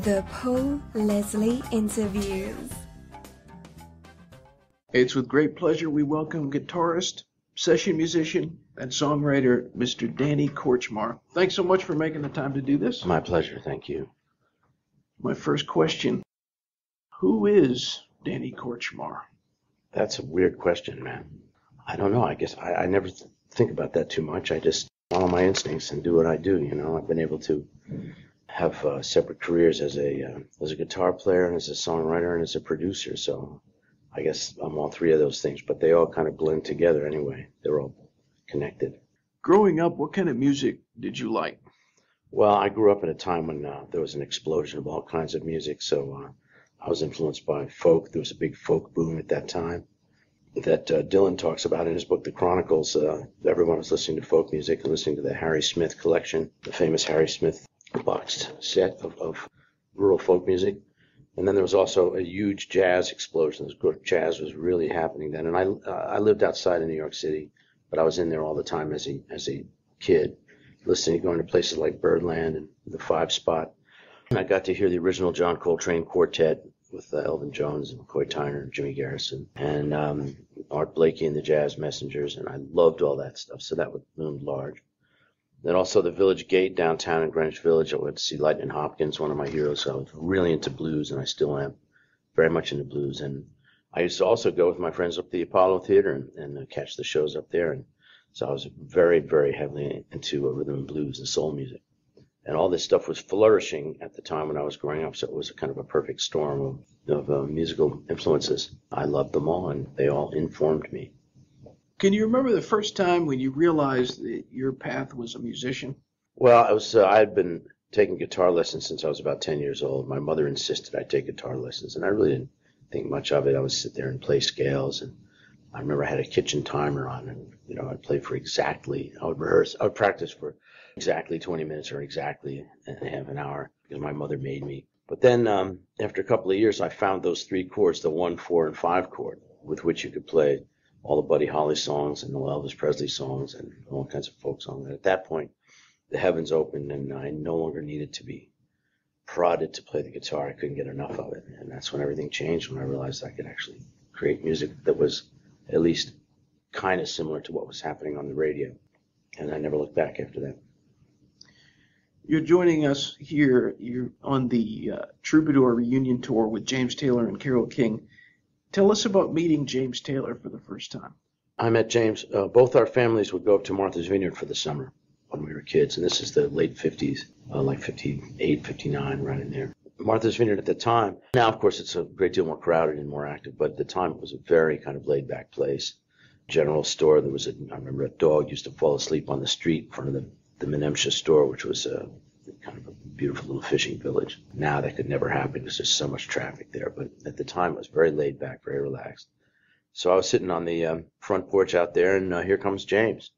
The Paul Leslie Interviews. It's with great pleasure we welcome guitarist, session musician, and songwriter Mr. Danny Kortchmar. Thanks so much for making the time to do this. My pleasure, thank you. My first question, who is Danny Kortchmar? That's a weird question, man. I don't know. I guess I never think about that too much. I just follow my instincts and do what I do. You know, I've been able to have separate careers as a guitar player and as a songwriter and as a producer. So I guess I'm all three of those things, but they all kind of blend together anyway. They're all connected. Growing up, what kind of music did you like? Well, I grew up at a time when there was an explosion of all kinds of music. So I was influenced by folk. There was a big folk boom at that time that Dylan talks about in his book, The Chronicles. Everyone was listening to folk music and listening to the Harry Smith collection, the famous Harry Smith boxed set of rural folk music. And then there was also a huge jazz explosion. Jazz was really happening then. And I lived outside of New York City, but I was in there all the time as a kid, listening, going to places like Birdland and the Five Spot. And I got to hear the original John Coltrane Quartet with Elvin Jones and McCoy Tyner and Jimmy Garrison and Art Blakey and the Jazz Messengers. And I loved all that stuff. So that loomed large. Then also the Village Gate downtown in Greenwich Village. I went to see Lightning Hopkins, one of my heroes. So I was really into blues, and I still am very much into blues. And I used to also go with my friends up to the Apollo Theater and catch the shows up there. And so I was very, very heavily into rhythm and blues and soul music. And all this stuff was flourishing at the time when I was growing up. So it was a kind of a perfect storm of musical influences. I loved them all, and they all informed me. Can you remember the first time when you realized that your path was a musician? Well, I had been taking guitar lessons since I was about 10 years old. My mother insisted I take guitar lessons, and I really didn't think much of it. I would sit there and play scales, and I remember I had a kitchen timer on, and I'd play for exactly. I would practice for exactly 20 minutes or exactly half an hour because my mother made me. But then after a couple of years, I found those three chords, the 1, 4, and 5 chord, with which you could play all the Buddy Holly songs and the Elvis Presley songs and all kinds of folk songs. And at that point, the heavens opened, and I no longer needed to be prodded to play the guitar. I couldn't get enough of it. And that's when everything changed, when I realized I could actually create music that was at least kind of similar to what was happening on the radio. And I never looked back after that. You're joining us here. You're on the Troubadour Reunion tour with James Taylor and Carole King. Tell us about meeting James Taylor for the first time. I met James. Both our families would go up to Martha's Vineyard for the summer when we were kids, and this is the late 50s, like 58, 59, right in there. Martha's Vineyard at the time, now of course it's a great deal more crowded and more active, but at the time it was a very kind of laid-back place. General store, I remember a dog used to fall asleep on the street in front of the Menemsha store, which was kind of a beautiful little fishing village. Now that could never happen because there's so much traffic there. But at the time, it was very laid back, very relaxed. So I was sitting on the front porch out there, and here comes James.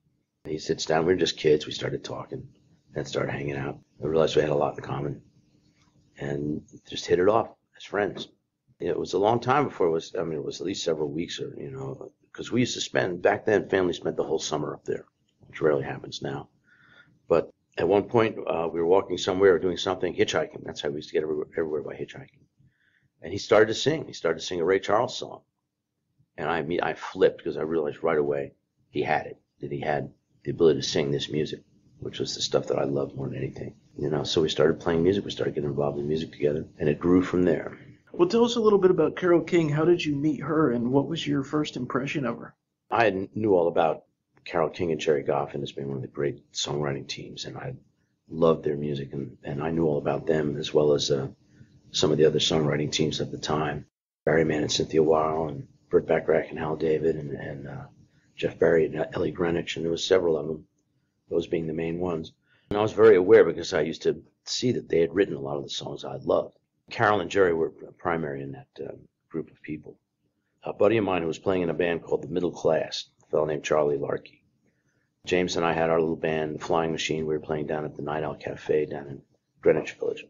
He sits down. We were just kids. We started talking and started hanging out. I realized we had a lot in common and just hit it off as friends. It was a long time before it was at least several weeks because we used to spend, back then, families spent the whole summer up there, which rarely happens now. But at one point, we were walking somewhere or doing something, hitchhiking. That's how we used to get everywhere by hitchhiking. And he started to sing. He started to sing a Ray Charles song. And I flipped because I realized right away he had it, that he had the ability to sing this music, which was the stuff that I loved more than anything. So we started playing music. We started getting involved in music together, and it grew from there. Well, tell us a little bit about Carole King. How did you meet her, and what was your first impression of her? I knew all about Carole King and Jerry Goffin as being one of the great songwriting teams, and I loved their music, and I knew all about them as well as some of the other songwriting teams at the time. Barry Mann and Cynthia Weil, and Burt Bacharach and Hal David, and Jeff Barry and Ellie Greenwich, and there was several of them, those being the main ones. And I was very aware because I used to see that they had written a lot of the songs I loved. Carole and Jerry were primary in that group of people. A buddy of mine who was playing in a band called The Middle Class, a fellow named Charlie Larkey. James and I had our little band, The Flying Machine. We were playing down at the Night Owl Cafe down in Greenwich Village.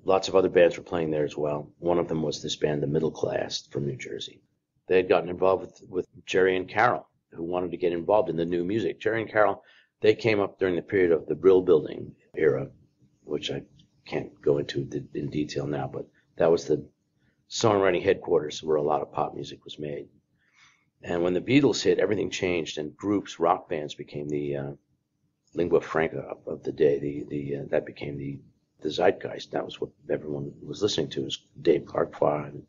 Lots of other bands were playing there as well. One of them was this band, The Middle Class, from New Jersey. They had gotten involved with Jerry and Carole, who wanted to get involved in the new music. Jerry and Carole, they came up during the period of the Brill Building era, which I can't go into in detail now, but that was the songwriting headquarters where a lot of pop music was made. And when the Beatles hit, everything changed, and groups, rock bands, became the lingua franca of the day. That became the zeitgeist. That was what everyone was listening to, was Dave Clark 5, and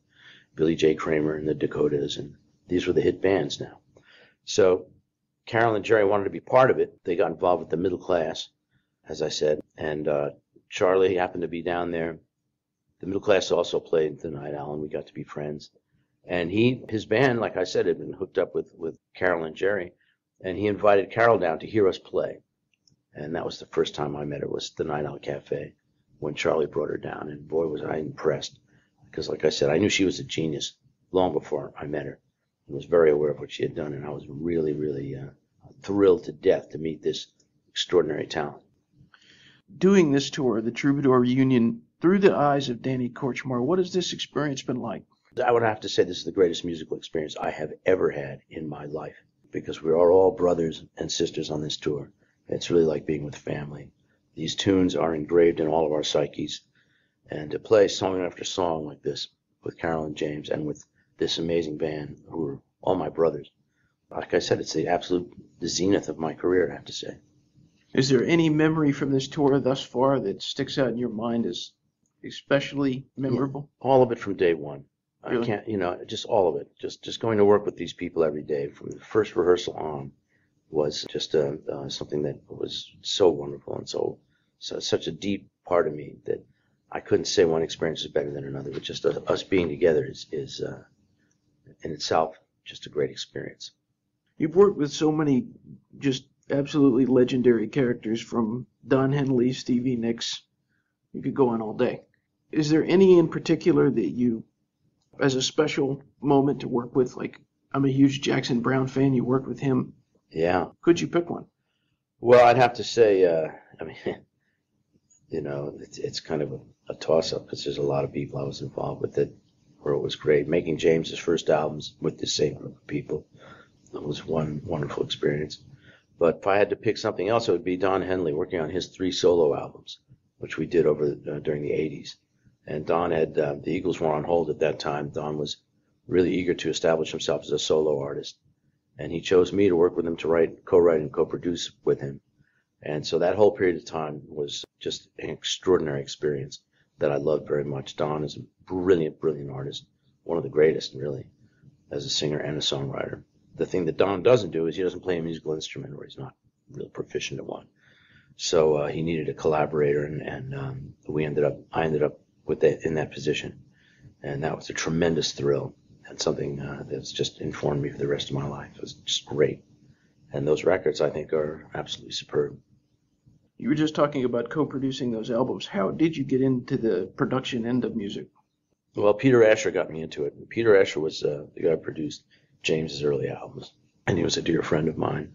Billy J. Kramer and the Dakotas, and these were the hit bands now. So Carole and Jerry wanted to be part of it. They got involved with the middle class, as I said, and Charlie happened to be down there. The middle class also played the Night Owl, and we got to be friends. And his band, like I said, had been hooked up with Carole and Jerry, and he invited Carole down to hear us play. And that was the first time I met her, was the Night Owl Cafe, when Charlie brought her down. And boy, was I impressed. Because like I said, I knew she was a genius long before I met her. I was very aware of what she had done, and I was really, really thrilled to death to meet this extraordinary talent. Doing this tour, the Troubadour Reunion, through the eyes of Danny Kortchmar, what has this experience been like? I would have to say this is the greatest musical experience I have ever had in my life, because we are all brothers and sisters on this tour. It's really like being with family. These tunes are engraved in all of our psyches, and to play song after song like this with Carole and James and with this amazing band who are all my brothers, like I said, it's the zenith of my career, I have to say. Is there any memory from this tour thus far that sticks out in your mind as especially memorable? All of it from day one. Really? I can't, just all of it. Just going to work with these people every day from the first rehearsal on was just something that was so wonderful and so such a deep part of me that I couldn't say one experience is better than another. But just us being together is in itself just a great experience. You've worked with so many just absolutely legendary characters, from Don Henley, Stevie Nicks. You could go on all day. Is there any in particular that you, as a special moment to work with? Like, I'm a huge Jackson Browne fan. You worked with him. Yeah. Could you pick one? Well, I'd have to say, it's kind of a toss-up, because there's a lot of people I was involved with that where it was great. Making James's first albums with the same group of people, it was one wonderful experience. But if I had to pick something else, it would be Don Henley, working on his 3 solo albums, which we did during the 80s. And Don had, the Eagles were on hold at that time. Don was really eager to establish himself as a solo artist. And he chose me to work with him to co-write and co-produce with him. And so that whole period of time was just an extraordinary experience that I loved very much. Don is a brilliant, brilliant artist, one of the greatest, really, as a singer and a songwriter. The thing that Don doesn't do is he doesn't play a musical instrument, or he's not really proficient at one. So he needed a collaborator, and I ended up in that position. And that was a tremendous thrill, and something that's just informed me for the rest of my life. It was just great. And those records, I think, are absolutely superb. You were just talking about co-producing those albums. How did you get into the production end of music? Well, Peter Asher got me into it. Peter Asher was the guy who produced James's early albums, and he was a dear friend of mine,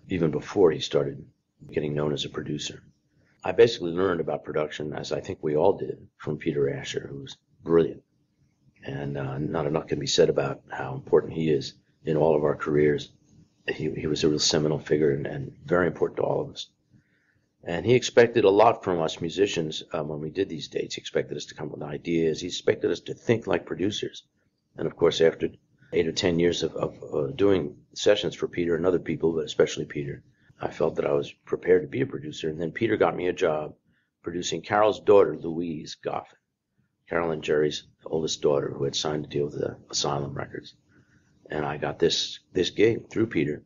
even before he started getting known as a producer. I basically learned about production, as I think we all did, from Peter Asher, who was brilliant. And not enough can be said about how important he is in all of our careers. He was a real seminal figure and very important to all of us. And he expected a lot from us musicians when we did these dates. He expected us to come with ideas. He expected us to think like producers. And of course, after 8 or 10 years of doing sessions for Peter and other people, but especially Peter, I felt that I was prepared to be a producer. And then Peter got me a job producing Carole's daughter, Louise Goffin, Carole and Jerry's oldest daughter, who had signed a deal with Asylum Records. And I got this gig through Peter,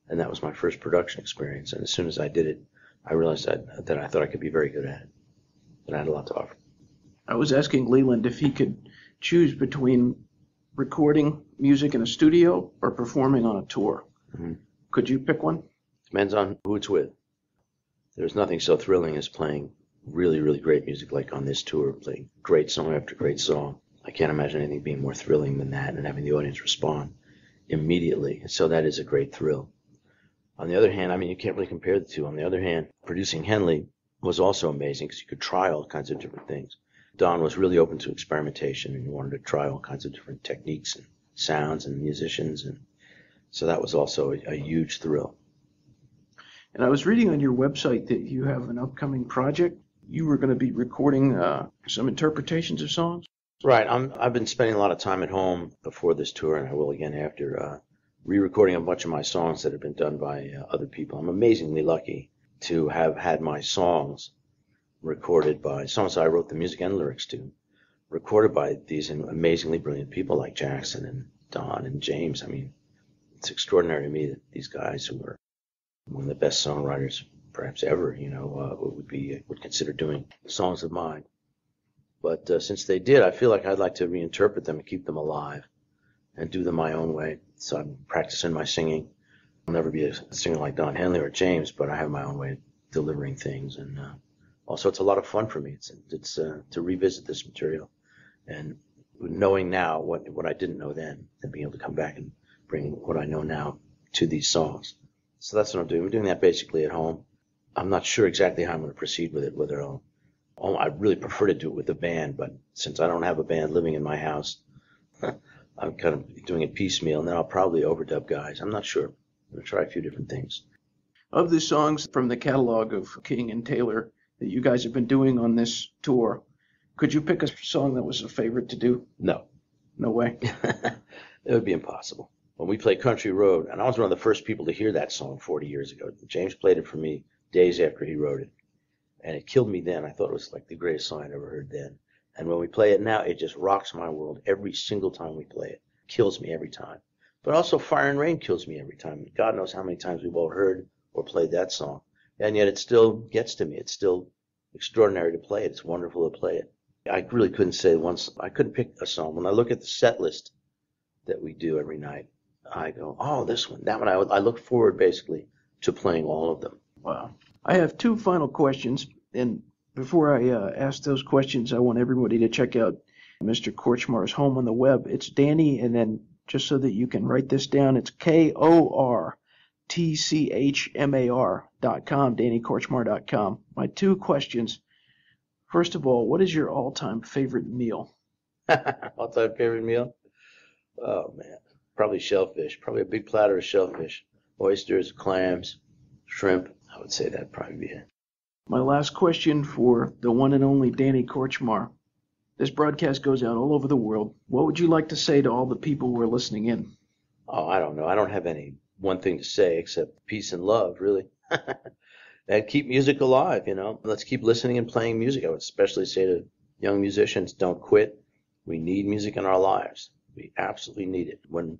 and that was my first production experience. And as soon as I did it, I realized that I thought I could be very good at it, that I had a lot to offer. I was asking Leland if he could choose between recording music in a studio or performing on a tour. Mm-hmm. Could you pick one? Depends on who it's with. There's nothing so thrilling as playing really, really great music like on this tour, playing great song after great song. I can't imagine anything being more thrilling than that, and having the audience respond immediately. So that is a great thrill. On the other hand, you can't really compare the two. On the other hand, producing Henley was also amazing because you could try all kinds of different things. Don was really open to experimentation, and he wanted to try all kinds of different techniques and sounds and musicians, and so that was also a huge thrill. And I was reading on your website that you have an upcoming project. you were going to be recording some interpretations of songs? Right. I've been spending a lot of time at home before this tour, and I will again after, re-recording a bunch of my songs that have been done by other people. I'm amazingly lucky to have had my songs recorded by songs I wrote the music and lyrics to, recorded by these amazingly brilliant people like Jackson and Don and James. I mean, it's extraordinary to me that these guys who are one of the best songwriters perhaps ever, would consider doing songs of mine. But since they did, I feel like I'd like to reinterpret them and keep them alive and do them my own way. So I'm practicing my singing. I'll never be a singer like Don Henley or James, but I have my own way of delivering things. And also, it's a lot of fun for me. It's to revisit this material and knowing now what I didn't know then, and being able to come back and bring what I know now to these songs. So that's what I'm doing. I'm doing that basically at home. I'm not sure exactly how I'm going to proceed with it, whether I really prefer to do it with a band, but since I don't have a band living in my house, I'm kind of doing it piecemeal, and then I'll probably overdub guys. I'm not sure. I'm going to try a few different things. Of the songs from the catalog of King and Taylor that you guys have been doing on this tour, could you pick a song that was a favorite to do? No. No way. It would be impossible. When we played Country Road, and I was one of the first people to hear that song 40 years ago. James played it for me days after he wrote it, and it killed me then. I thought it was like the greatest song I'd ever heard then. And when we play it now, it just rocks my world every single time we play it. Kills me every time. But also Fire and Rain kills me every time. God knows how many times we've all heard or played that song. And yet it still gets to me. It's still extraordinary to play it. It's wonderful to play it. I really couldn't say once. I couldn't pick a song. When I look at the set list that we do every night, I go, oh, this one, that one. I look forward basically to playing all of them. Wow. I have two final questions. And before I ask those questions, I want everybody to check out Mr. Kortchmar's home on the web. It's Danny, and then just so that you can write this down, it's KORTCHMAR.com, DannyKortchmar.com. My two questions. First of all, what is your all-time favorite meal? All-time favorite meal? Oh, man. Probably shellfish. Probably a big platter of shellfish. Oysters, clams, shrimp. I would say that'd probably be it. My last question for the one and only Danny Kortchmar. This broadcast goes out all over the world. What would you like to say to all the people who are listening in? Oh, I don't know. I don't have any one thing to say except peace and love, really. And keep music alive, Let's keep listening and playing music. I would especially say to young musicians, don't quit. We need music in our lives. We absolutely need it. When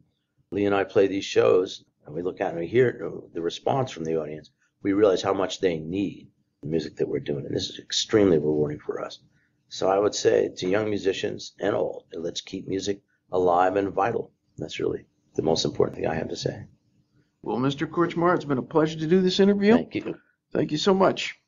Lee and I play these shows, and we look out and we hear the response from the audience, we realize how much they need the music that we're doing. And this is extremely rewarding for us. So I would say to young musicians and old, let's keep music alive and vital. That's really the most important thing I have to say. Well, Mr. Kortchmar, it's been a pleasure to do this interview. Thank you. Thank you so much.